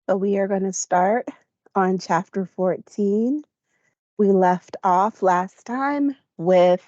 So we are going to start on chapter 14. We left off last time with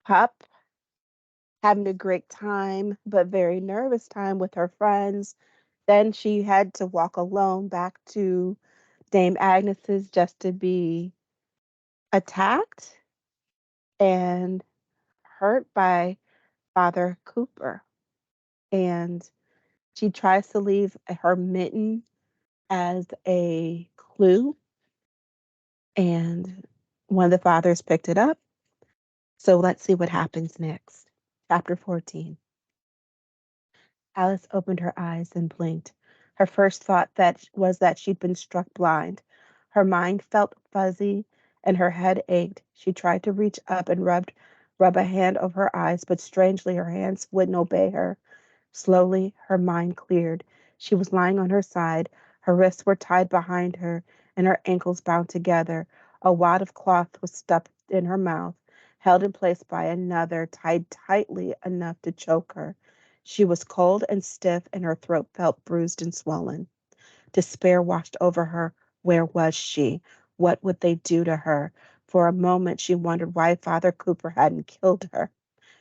Pup having a great time, but very nervous time with her friends. Then she had to walk alone back to Dame Agnes's just to be attacked and hurt by Father Cooper. And she tries to leave her mitten as a clue, and one of the fathers picked it up. So let's see what happens next. Chapter 14. Alice opened her eyes and blinked. Her first thought that she'd been struck blind. Her mind felt fuzzy and her head ached. She tried to reach up and rub a hand over her eyes, but strangely her hands wouldn't obey her. Slowly, her mind cleared. She was lying on her side. Her wrists were tied behind her and her ankles bound together. A wad of cloth was stuffed in her mouth, held in place by another, tied tightly enough to choke her. She was cold and stiff, and her throat felt bruised and swollen. Despair washed over her. Where was she? What would they do to her? For a moment, she wondered why Father Cooper hadn't killed her.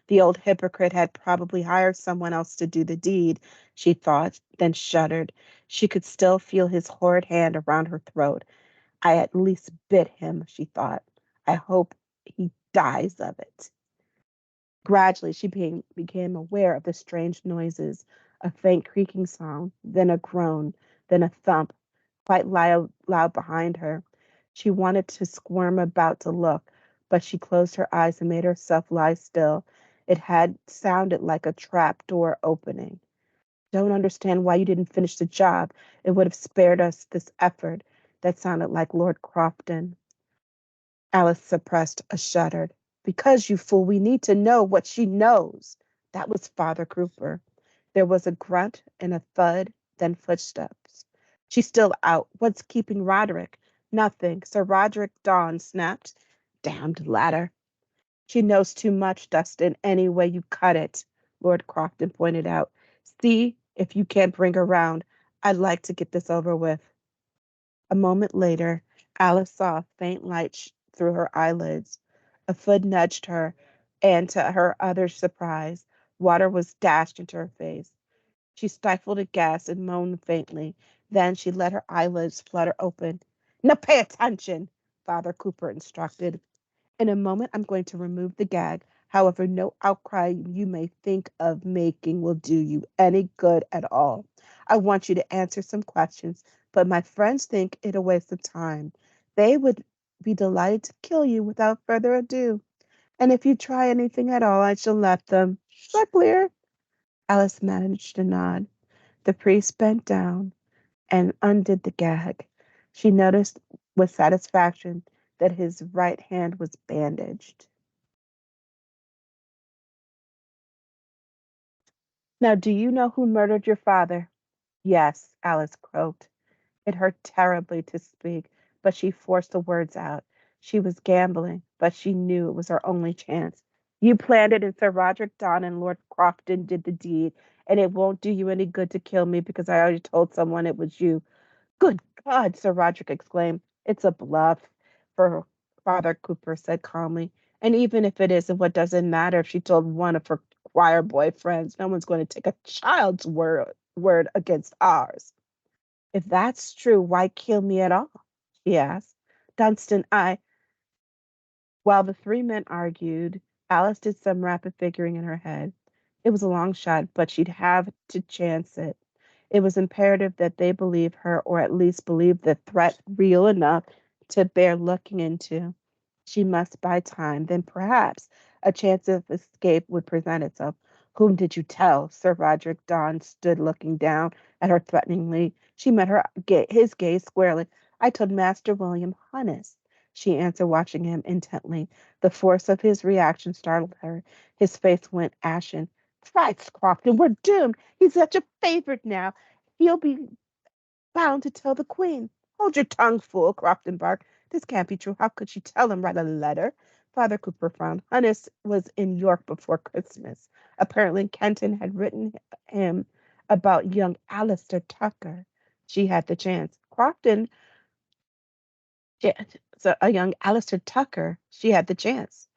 The old hypocrite had probably hired someone else to do the deed, she thought, then shuddered. She could still feel his horrid hand around her throat. I at least bit him, she thought. I hope he dies of it. Gradually, she became aware of the strange noises, a faint creaking sound, then a groan, then a thump, quite loud behind her. She wanted to squirm about to look, but she closed her eyes and made herself lie still. It had sounded like a trap door opening. Don't understand why you didn't finish the job. It would have spared us this effort. That sounded like Lord Crofton. Alice suppressed a shudder. Because, you fool, we need to know what she knows. That was Father Cooper. There was a grunt and a thud, then footsteps. She's still out. What's keeping Roderick? Nothing. Sir Roderick Dawn snapped. Damned ladder. She knows too much, Dustin, any way you cut it, Lord Crofton pointed out. See if you can't bring her round. I'd like to get this over with. A moment later, Alice saw a faint light through her eyelids. A foot nudged her, and to her utter surprise, water was dashed into her face. She stifled a gasp and moaned faintly. Then she let her eyelids flutter open. Now pay attention, Father Cooper instructed. In a moment, I'm going to remove the gag. However, no outcry you may think of making will do you any good at all. I want you to answer some questions, but my friends think it a waste of time. They would be delighted to kill you without further ado. And if you try anything at all, I shall let them. Is that clear? Alice managed to nod. The priest bent down and undid the gag. She noticed with satisfaction that his right hand was bandaged. Now, do you know who murdered your father? Yes, Alice croaked. It hurt terribly to speak, but she forced the words out. She was gambling, but she knew it was her only chance. You planned it, and Sir Roderick Don and Lord Crofton did the deed, and it won't do you any good to kill me because I already told someone it was you. Good God, Sir Roderick exclaimed. It's a bluff, for Father Cooper said calmly. And even if it isn't, what does it matter if she told one of her choir boyfriends? No one's going to take a child's word against ours. If that's true, why kill me at all? She asked. Dunstan, While the three men argued, Alice did some rapid figuring in her head. It was a long shot, but she'd have to chance it. It was imperative that they believe her, or at least believe the threat real enough to bear looking into. She must buy time, then perhaps a chance of escape would present itself. Whom did you tell? Sir Roderick Dawn stood looking down at her threateningly. She met his gaze squarely. I told Master William Hunnis, she answered, watching him intently. The force of his reaction startled her. His face went ashen. Christ, Crofton, we're doomed. He's such a favorite now. He'll be bound to tell the Queen. Hold your tongue, fool, Crofton barked. This can't be true. How could she tell him? Write a letter? Father Cooper frowned. Hunnis was in York before Christmas. Apparently, Kenton had written him about young Alistair Tucker. she had the chance. Crofton, yeah, so a young Alistair Tucker, she had the chance.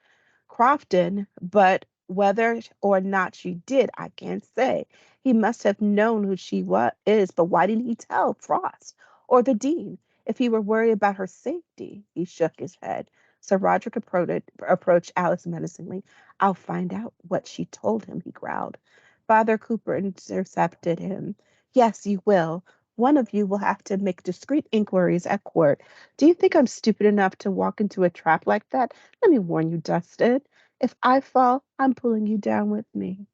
Crofton, but whether or not she did, I can't say. He must have known who she is, but why didn't he tell Frost or the dean if he were worried about her safety? He shook his head. Sir Roderick approached Alice menacingly. I'll find out what she told him, he growled. Father Cooper intercepted him. Yes, you will. One of you will have to make discreet inquiries at court. Do you think I'm stupid enough to walk into a trap like that? Let me warn you, Dustin. If I fall, I'm pulling you down with me.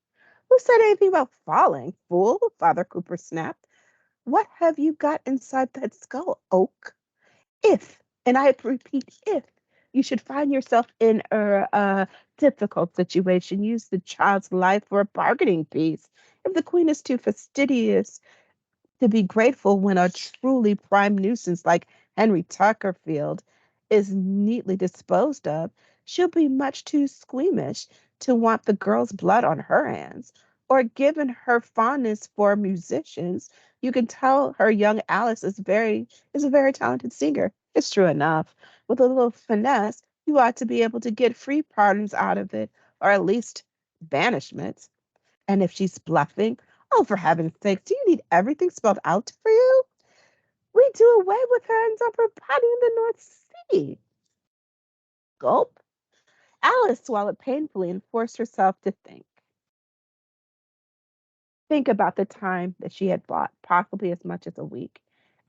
Who said anything about falling, fool? Father Cooper snapped. What have you got inside that skull, Oak? If, and I repeat, if you should find yourself in a difficult situation, use the child's life for a bargaining piece. If the queen is too fastidious to be grateful when a truly prime nuisance like Henry Tuckerfield is neatly disposed of, she'll be much too squeamish to want the girl's blood on her hands. Or given her fondness for musicians, you can tell her young Alice is a very talented singer. It's true enough. With a little finesse, you ought to be able to get free pardons out of it, or at least banishments. And if she's bluffing, oh, for heaven's sake, do you need everything spelled out for you? We do away with her and dump her body in the North Sea. Gulp. Alice swallowed painfully and forced herself to think. Think about the time that she had bought, possibly as much as a week.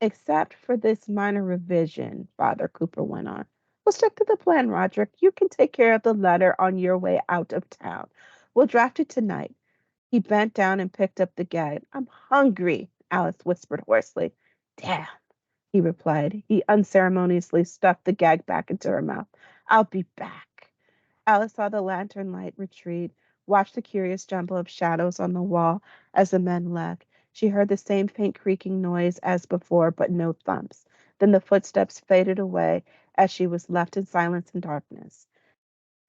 Except for this minor revision, Father Cooper went on. We'll stick to the plan, Roderick. You can take care of the letter on your way out of town. We'll draft it tonight. He bent down and picked up the gag. I'm hungry, Alice whispered hoarsely. Damn, he replied. He unceremoniously stuffed the gag back into her mouth. I'll be back. Alice saw the lantern light retreat, watched the curious jumble of shadows on the wall as the men left. She heard the same faint creaking noise as before, but no thumps. Then the footsteps faded away as she was left in silence and darkness.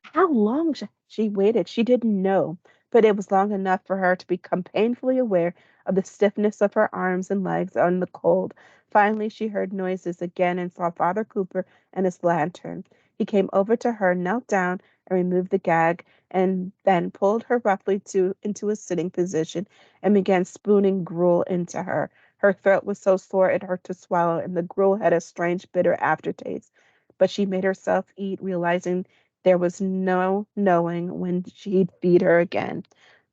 How long she waited, she didn't know, but it was long enough for her to become painfully aware of the stiffness of her arms and legs on the cold. Finally, she heard noises again and saw Father Cooper and his lantern. He came over to her, knelt down, and removed the gag, and then pulled her roughly into a sitting position and began spooning gruel into her. Her throat was so sore it hurt to swallow, and the gruel had a strange, bitter aftertaste. But she made herself eat, realizing there was no knowing when he'd feed her again.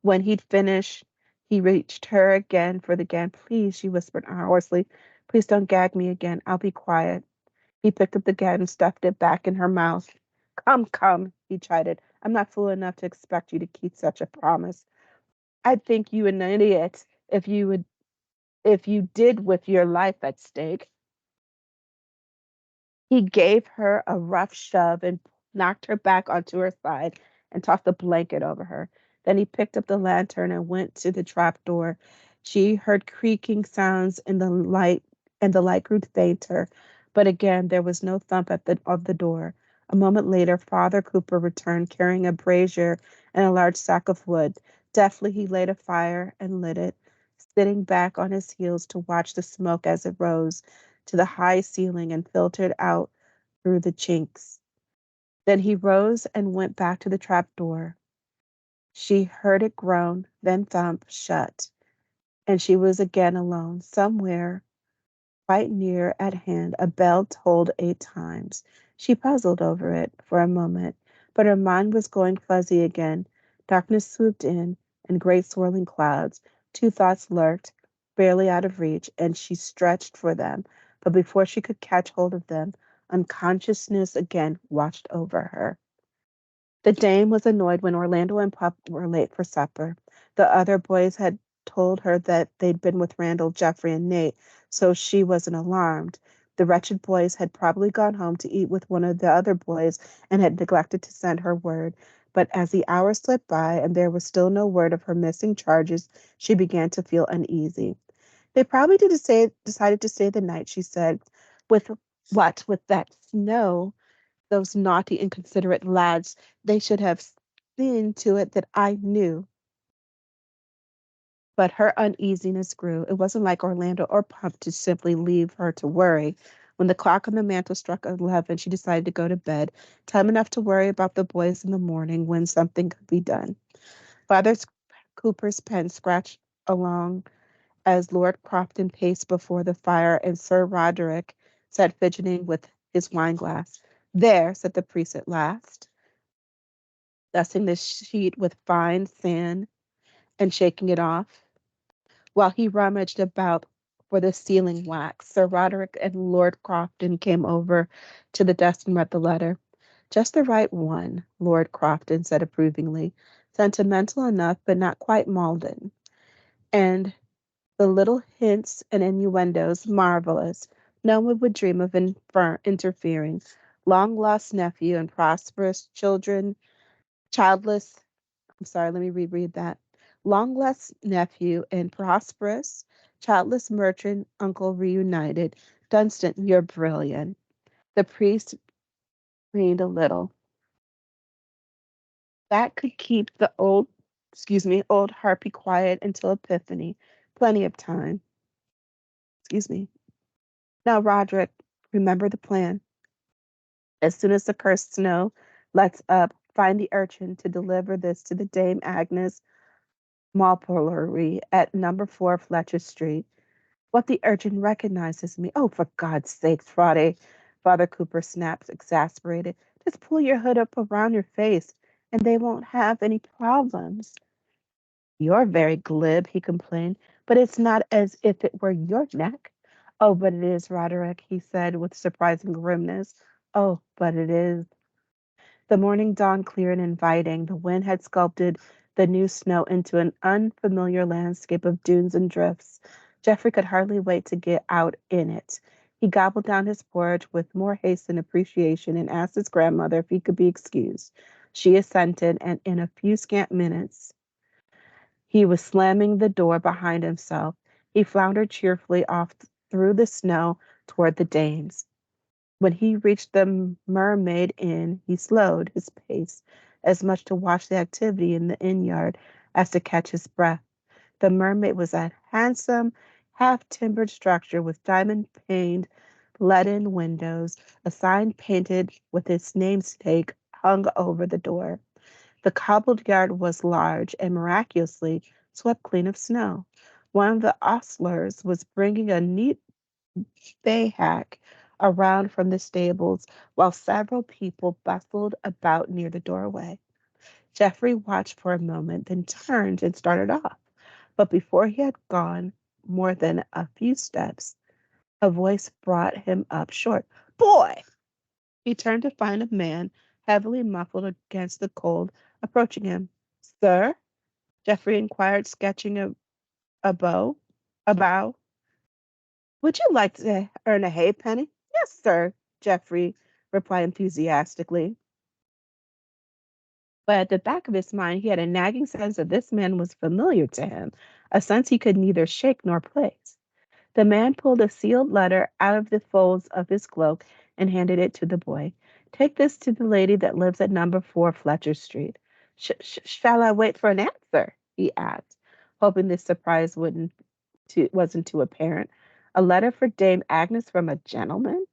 When he'd finished, he reached her again for the gun. Please, she whispered hoarsely, please don't gag me again. I'll be quiet. He picked up the gun and stuffed it back in her mouth. Come, come, he chided. I'm not fool enough to expect you to keep such a promise. I'd think you an idiot if you did with your life at stake. He gave her a rough shove and knocked her back onto her side and tossed a blanket over her. Then he picked up the lantern and went to the trap door. She heard creaking sounds in the light, and the light grew fainter. But again, there was no thump of the door. A moment later, Father Cooper returned carrying a brazier and a large sack of wood. Deftly, he laid a fire and lit it, sitting back on his heels to watch the smoke as it rose to the high ceiling and filtered out through the chinks. Then he rose and went back to the trap door. She heard it groan, then thump shut, and she was again alone. Somewhere quite near at hand, a bell tolled 8 times. She puzzled over it for a moment, but her mind was going fuzzy again. Darkness swooped in, and great swirling clouds. Two thoughts lurked, barely out of reach, and she stretched for them. But before she could catch hold of them, unconsciousness again watched over her. The dame was annoyed when Orlando and Pup were late for supper. The other boys had told her that they'd been with Randall, Jeffrey, and Nate, so she wasn't alarmed. The wretched boys had probably gone home to eat with one of the other boys and had neglected to send her word. But as the hours slipped by and there was still no word of her missing charges, she began to feel uneasy. They probably decided to stay the night, she said. With what? With that snow? Those naughty, inconsiderate lads, they should have seen to it that I knew But her uneasiness grew. It wasn't like Orlando or Pump to simply leave her to worry. When the clock on the mantel struck 11, she decided to go to bed, time enough to worry about the boys in the morning when something could be done. Father Cooper's pen scratched along as Lord Crofton paced before the fire, and Sir Roderick sat fidgeting with his wineglass. There, said the priest at last, dusting the sheet with fine sand and shaking it off, while he rummaged about for the sealing wax. Sir Roderick and Lord Crofton came over to the desk and read the letter. Just the right one, Lord Crofton said approvingly. Sentimental enough, but not quite maudlin. And the little hints and innuendos, marvelous. No one would dream of interfering. Long lost nephew and prosperous children, childless. I'm sorry, let me reread that. Long lost nephew and prosperous, childless merchant uncle reunited. Dunstan, you're brilliant. The priest leaned a little. That could keep the old harpy quiet until Epiphany. Plenty of time. Excuse me. Now, Roderick, remember the plan. As soon as the cursed snow lets up, find the urchin to deliver this to the Dame Agnes Malpollery at number 4 Fletcher Street. What the urchin recognizes me. Oh, for God's sake, Friday, Father Cooper snaps, exasperated. Just pull your hood up around your face, and they won't have any problems. You're very glib, he complained, but it's not as if it were your neck. Oh, but it is, Roderick, he said with surprising grimness. Oh, but it is. The morning dawned clear and inviting. The wind had sculpted the new snow into an unfamiliar landscape of dunes and drifts. Geoffrey could hardly wait to get out in it. He gobbled down his porridge with more haste than appreciation and asked his grandmother if he could be excused. She assented, and in a few scant minutes he was slamming the door behind himself. He floundered cheerfully off through the snow toward the Dames. When he reached the Mermaid Inn, he slowed his pace as much to watch the activity in the inn yard as to catch his breath. The Mermaid was a handsome, half-timbered structure with diamond-paned leaden windows. A sign painted with its namesake hung over the door. The cobbled yard was large and miraculously swept clean of snow. One of the ostlers was bringing a neat bay hack around from the stables, while several people bustled about near the doorway. Geoffrey watched for a moment, then turned and started off. But before he had gone more than a few steps, a voice brought him up short. Boy! He turned to find a man, heavily muffled against the cold, approaching him. Sir? Geoffrey inquired, sketching a bow. A bow. Would you like to earn a halfpenny? Yes, sir, Geoffrey replied enthusiastically. But at the back of his mind, he had a nagging sense that this man was familiar to him, a sense he could neither shake nor place. The man pulled a sealed letter out of the folds of his cloak and handed it to the boy. Take this to the lady that lives at number 4 Fletcher Street. Shall I wait for an answer? He asked, hoping this surprise wasn't too apparent. A letter for Dame Agnes from a gentleman?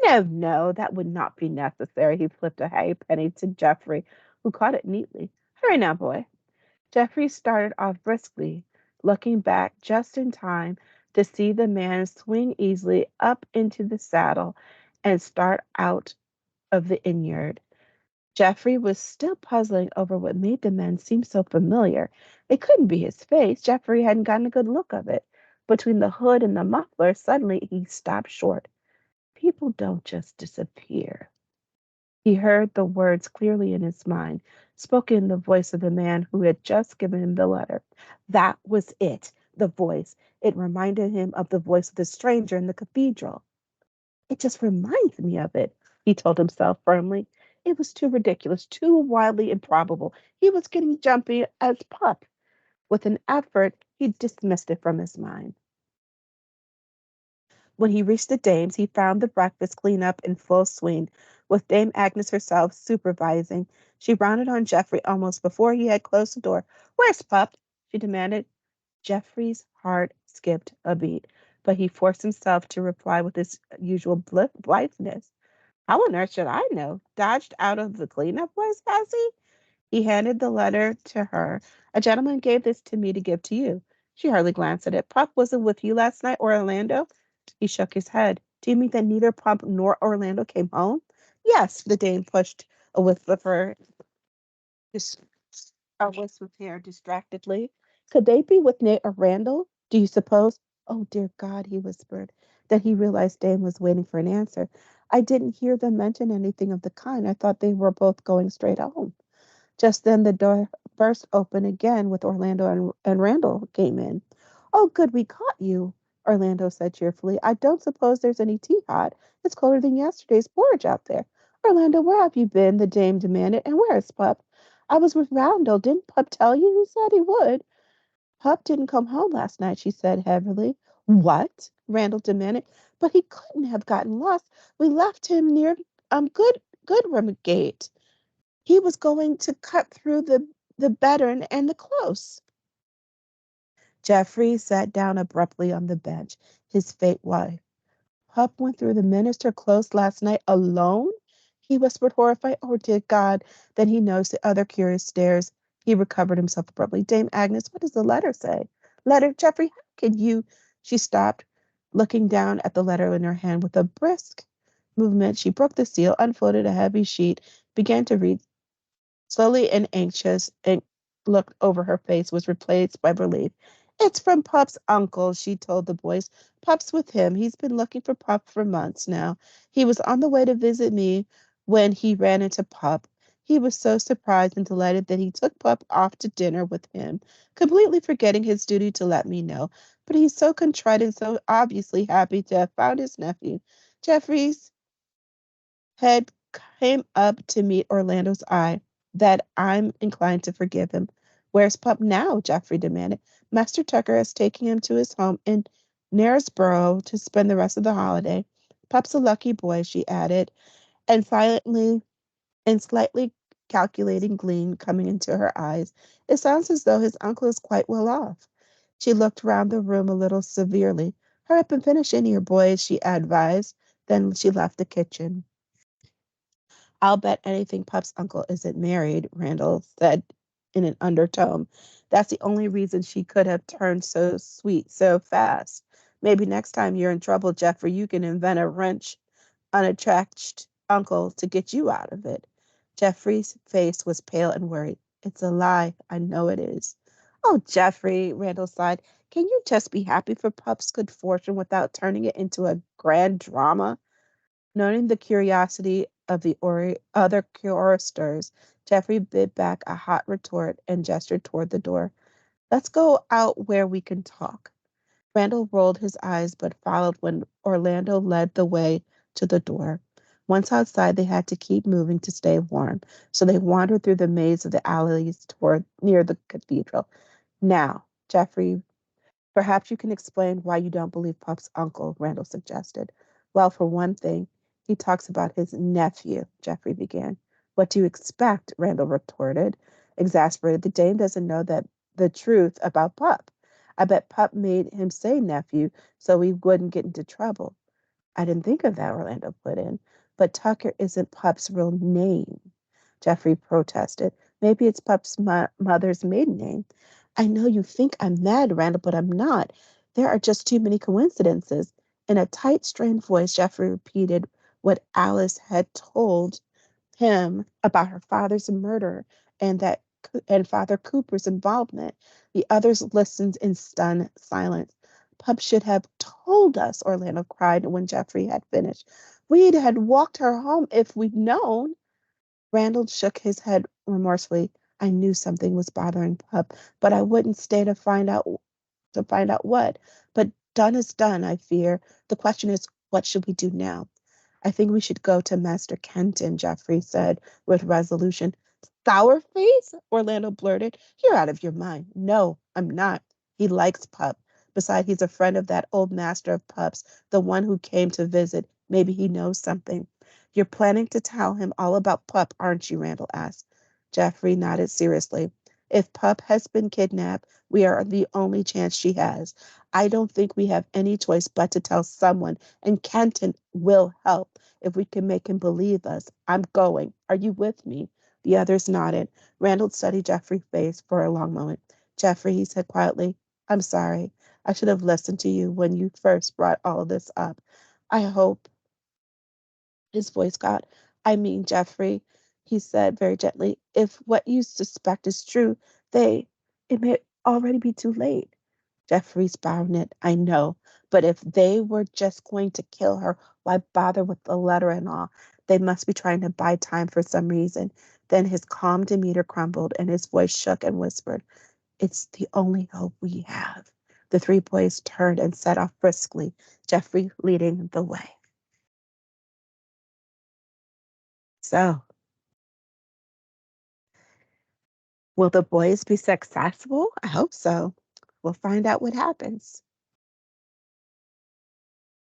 No, no, that would not be necessary. He flipped a halfpenny to Geoffrey, who caught it neatly. Hurry now, boy. Geoffrey started off briskly, looking back just in time to see the man swing easily up into the saddle and start out of the innyard. Geoffrey was still puzzling over what made the man seem so familiar. It couldn't be his face. Geoffrey hadn't gotten a good look of it. Between the hood and the muffler, suddenly he stopped short. People don't just disappear. He heard the words clearly in his mind, spoken in the voice of the man who had just given him the letter. That was it, the voice. It reminded him of the voice of the stranger in the cathedral. It just reminds me of it, he told himself firmly. It was too ridiculous, too wildly improbable. He was getting jumpy as pup. With an effort, he dismissed it from his mind. When he reached the Dames, he found the breakfast clean-up in full swing, with Dame Agnes herself supervising. She rounded on Geoffrey almost before he had closed the door. Where's Pup? She demanded. Jeffrey's heart skipped a beat, but he forced himself to reply with his usual blitheness. How on earth should I know? Dodged out of the cleanup was, has he? He handed the letter to her. A gentleman gave this to me to give to you. She hardly glanced at it. Pup wasn't with you last night, or Orlando? He shook his head. Do you mean that neither Pup nor Orlando came home? Yes, the Dane pushed a wisp of her dis- a wisp of hair distractedly. Could they be with Nate or Randall? Do you suppose? Oh, dear God, he whispered. Then he realized Dane was waiting for an answer. I didn't hear them mention anything of the kind. I thought they were both going straight home. Just then the door burst open again with Orlando and Randall came in. Oh, good, we caught you, Orlando said cheerfully. I don't suppose there's any tea hot. It's colder than yesterday's porridge out there. Orlando, where have you been? The dame demanded. And where is Pup? I was with Randall. Didn't Pup tell you? He said he would. Pup didn't come home last night, she said heavily. What? Randall demanded. But he couldn't have gotten lost. We left him near Goodrum Gate. He was going to cut through the Bettern and the Close. Geoffrey sat down abruptly on the bench, his face white. Pup went through the Minster Close last night alone? He whispered, horrified. Oh, dear God. Then he noticed the other curious stares. He recovered himself abruptly. Dame Agnes, what does the letter say? Letter, Geoffrey, how can you? She stopped, looking down at the letter in her hand with a brisk movement. She broke the seal, unfolded a heavy sheet, began to read. Slowly and anxious, and look over her face was replaced by relief. It's from Pup's uncle, she told the boys. Pup's with him. He's been looking for Pup for months now. He was on the way to visit me when he ran into Pup. He was so surprised and delighted that he took Pup off to dinner with him, completely forgetting his duty to let me know. But he's so contrite and so obviously happy to have found his nephew. Jeffrey's head came up to meet Orlando's eye, that I'm inclined to forgive him. Where's Pup now? Geoffrey demanded. Master Tucker is taking him to his home in Knaresborough to spend the rest of the holiday. Pup's a lucky boy, she added, and silently and slightly calculating gleam coming into her eyes. It sounds as though his uncle is quite well off. She looked round the room a little severely. Hurry up and finish in here, boys, she advised. Then she left the kitchen. I'll bet anything Pup's uncle isn't married, Randall said in an undertone. That's the only reason she could have turned so sweet so fast. Maybe next time you're in trouble, Geoffrey, you can invent a wrench unattached uncle to get you out of it. Geoffrey's face was pale and worried. It's a lie. I know it is. Oh, Geoffrey, Randall sighed. Can you just be happy for Pup's good fortune without turning it into a grand drama? Noting the curiosity of the other choristers, Geoffrey bit back a hot retort and gestured toward the door. Let's go out where we can talk. Randall rolled his eyes but followed when Orlando led the way to the door. Once outside, they had to keep moving to stay warm, so they wandered through the maze of the alleys toward near the cathedral. Now, Geoffrey, perhaps you can explain why you don't believe Pup's uncle, Randall suggested. Well, for one thing, he talks about his nephew, Geoffrey began. What do you expect? Randall retorted, exasperated. The Dane doesn't know the truth about Pup. I bet Pup made him say nephew so we wouldn't get into trouble. I didn't think of that, Orlando put in. But Tucker isn't Pup's real name, Geoffrey protested. Maybe it's Pup's mother's maiden name. I know you think I'm mad, Randall, but I'm not. There are just too many coincidences. In a tight, strained voice, Geoffrey repeated what Alice had told him about her father's murder and that and Father Cooper's involvement. The others listened in stunned silence. Pup should have told us, Orlando cried when Geoffrey had finished. We'd had walked her home if we'd known. Randall shook his head remorsefully. I knew something was bothering Pup, but I wouldn't stay to find out what. But done is done, I fear. The question is, what should we do now? I think we should go to Master Kenton, Geoffrey said with resolution. Sour face? Orlando blurted. You're out of your mind. No, I'm not. He likes Pup. Besides, he's a friend of that old master of pups, the one who came to visit. Maybe he knows something. You're planning to tell him all about Pup, aren't you? Randall asked. Geoffrey nodded seriously. If Pup has been kidnapped, we are the only chance she has. I don't think we have any choice but to tell someone, and Kenton will help if we can make him believe us. I'm going. Are you with me?" The others nodded. Randall studied Jeffrey's face for a long moment. "Jeffrey," he said quietly, "I'm sorry. I should have listened to you when you first brought all of this up. I hope," his voice got, "I mean, Jeffrey," he said very gently, "if what you suspect is true, they, it may already be too late." Jeffrey's bowed it. "I know, but if they were just going to kill her, why bother with the letter and all? They must be trying to buy time for some reason." Then his calm demeanor crumbled and his voice shook and whispered, "It's the only hope we have." The three boys turned and set off briskly, Jeffrey leading the way. So, will the boys be successful? I hope so. We'll find out what happens.